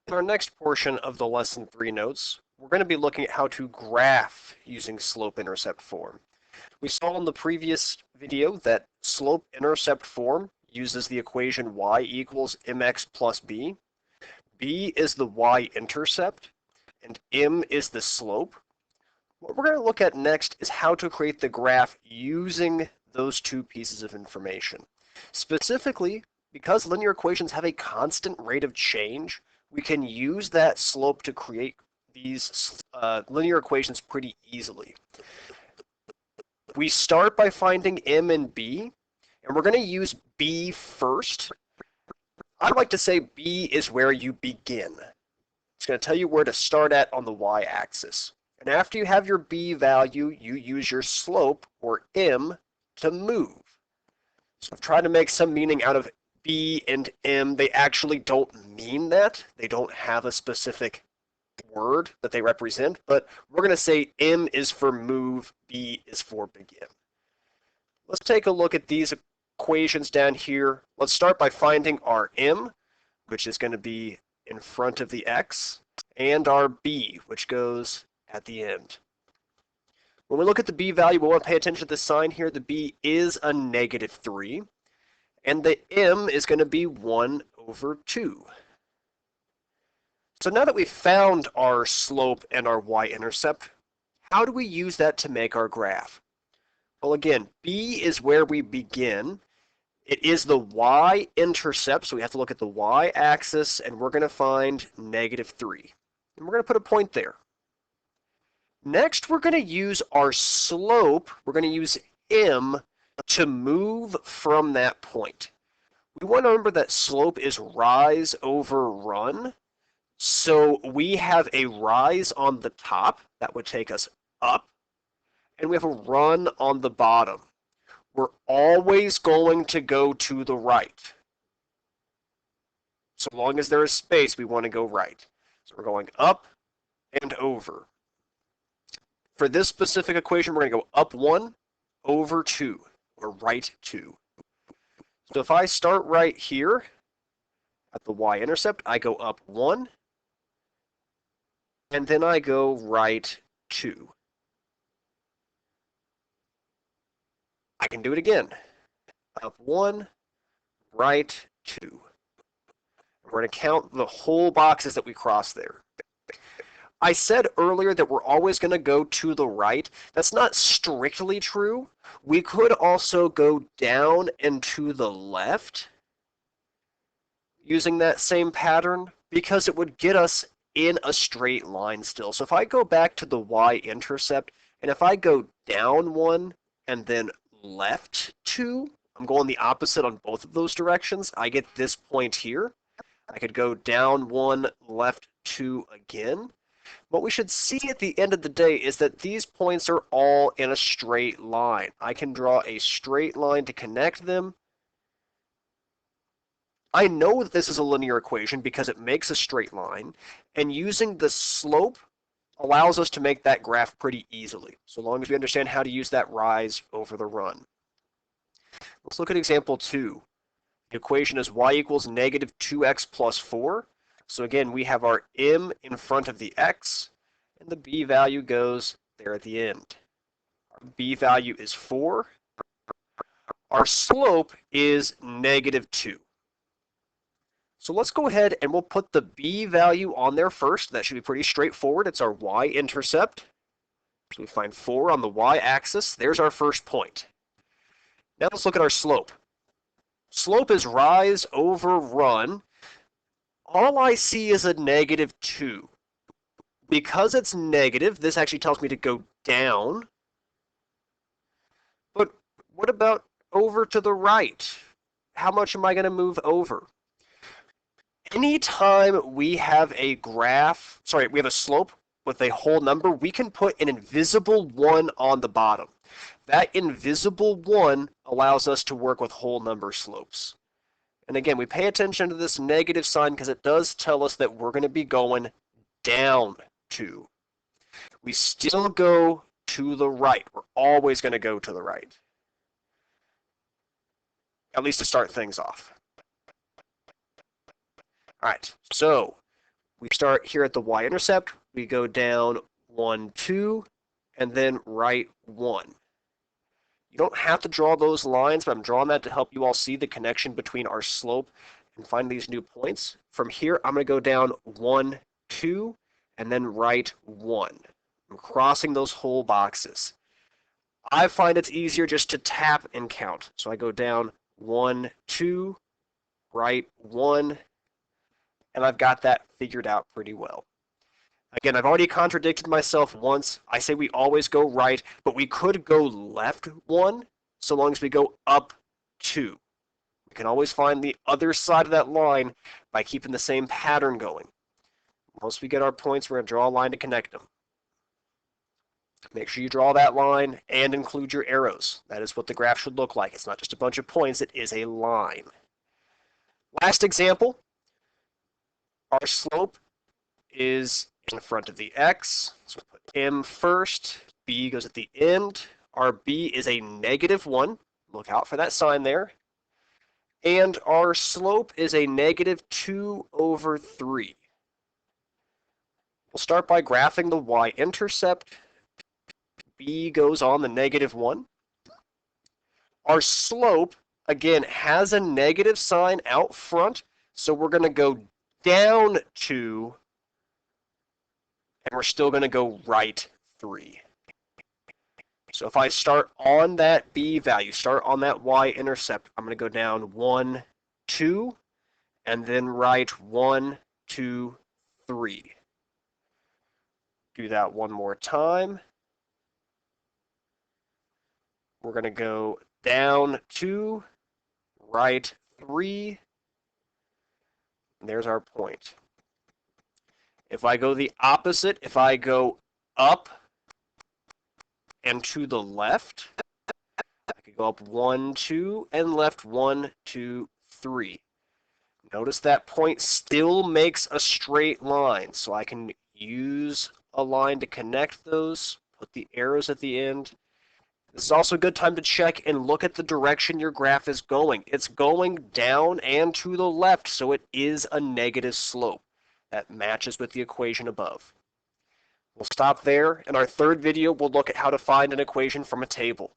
In our next portion of the Lesson 3 notes, we're going to be looking at how to graph using slope-intercept form. We saw in the previous video that slope-intercept form uses the equation y equals mx plus b. B is the y-intercept, and m is the slope. What we're going to look at next is how to create the graph using those two pieces of information. Specifically, because linear equations have a constant rate of change, we can use that slope to create these linear equations pretty easily. We start by finding m and b, and we're going to use b first. I like to say b is where you begin. It's going to tell you where to start at on the y-axis. And after you have your b value, you use your slope, or m, to move. So I've tried to make some meaning out of b and m. They actually don't mean that. They don't have a specific word that they represent, but we're going to say m is for move, b is for begin. Let's take a look at these equations down here. Let's start by finding our m, which is going to be in front of the x, and our b, which goes at the end. When we look at the b value, we want to pay attention to the sign here. The b is a -3, and the m is going to be 1 over 2. So now that we've found our slope and our y-intercept, how do we use that to make our graph? Well, again, b is where we begin. It is the y-intercept, so we have to look at the y-axis, and we're going to find -3. And we're going to put a point there. Next, we're going to use our slope. We're going to use m to move from that point. We want to remember that slope is rise over run. So we have a rise on the top. That would take us up. And we have a run on the bottom. We're always going to go to the right. So long as there is space, we want to go right. So we're going up and over. For this specific equation, we're going to go up 1 over 2, or right 2. So if I start right here at the y-intercept, I go up 1, and then I go right 2. I can do it again. Up 1, right 2. We're going to count the whole boxes that we cross there. I said earlier that we're always going to go to the right. That's not strictly true. We could also go down and to the left using that same pattern, because it would get us in a straight line still. So if I go back to the y-intercept, and if I go down 1 and then left 2, I'm going the opposite on both of those directions. I get this point here. I could go down 1, left 2 again. What we should see at the end of the day is that these points are all in a straight line. I can draw a straight line to connect them. I know that this is a linear equation because it makes a straight line, and using the slope allows us to make that graph pretty easily, so long as we understand how to use that rise over the run. Let's look at example 2. The equation is y equals -2x plus 4. So again, we have our m in front of the x, and the b value goes there at the end. Our b value is 4. Our slope is -2. So let's go ahead and we'll put the b value on there first. That should be pretty straightforward. It's our y-intercept. So we find 4 on the y-axis. There's our first point. Now let's look at our slope. Slope is rise over run. All I see is a -2. Because it's negative, this actually tells me to go down. But what about over to the right? How much am I going to move over? Anytime we have a graph, we have a slope with a whole number, we can put an invisible 1 on the bottom. That invisible 1 allows us to work with whole number slopes. And again, we pay attention to this negative sign because it does tell us that we're going to be going down 2. We still go to the right. We're always going to go to the right, at least to start things off. All right, so We start here at the y-intercept. We go down 1, 2, and then right 1. You don't have to draw those lines, but I'm drawing that to help you all see the connection between our slope and find these new points. From here, I'm going to go down 1, 2, and then right 1. I'm crossing those whole boxes. I find it's easier just to tap and count. So I go down 1, 2, right 1, and I've got that figured out pretty well. Again, I've already contradicted myself once. I say we always go right, but we could go left 1 so long as we go up 2. We can always find the other side of that line by keeping the same pattern going. Once we get our points, we're going to draw a line to connect them. Make sure you draw that line and include your arrows. That is what the graph should look like. It's not just a bunch of points, it is a line. Last example, our slope is in front of the x. So we put m first, b goes at the end. Our b is a -1. Look out for that sign there. And our slope is a -2/3. We'll start by graphing the y-intercept. B goes on the -1. Our slope, again, has a negative sign out front, so we're going to go down 2, and we're still going to go right 3. So if I start on that B value, start on that y-intercept, I'm going to go down 1, 2, and then right 1, 2, 3. Do that one more time. We're going to go down 2, right 3, and there's our point. If I go the opposite, if I go up and to the left, I could go up 1, 2, and left 1, 2, 3. Notice that point still makes a straight line, so I can use a line to connect those, put the arrows at the end. This is also a good time to check and look at the direction your graph is going. It's going down and to the left, so it is a negative slope. That matches with the equation above. We'll stop there. In our third video, we'll look at how to find an equation from a table.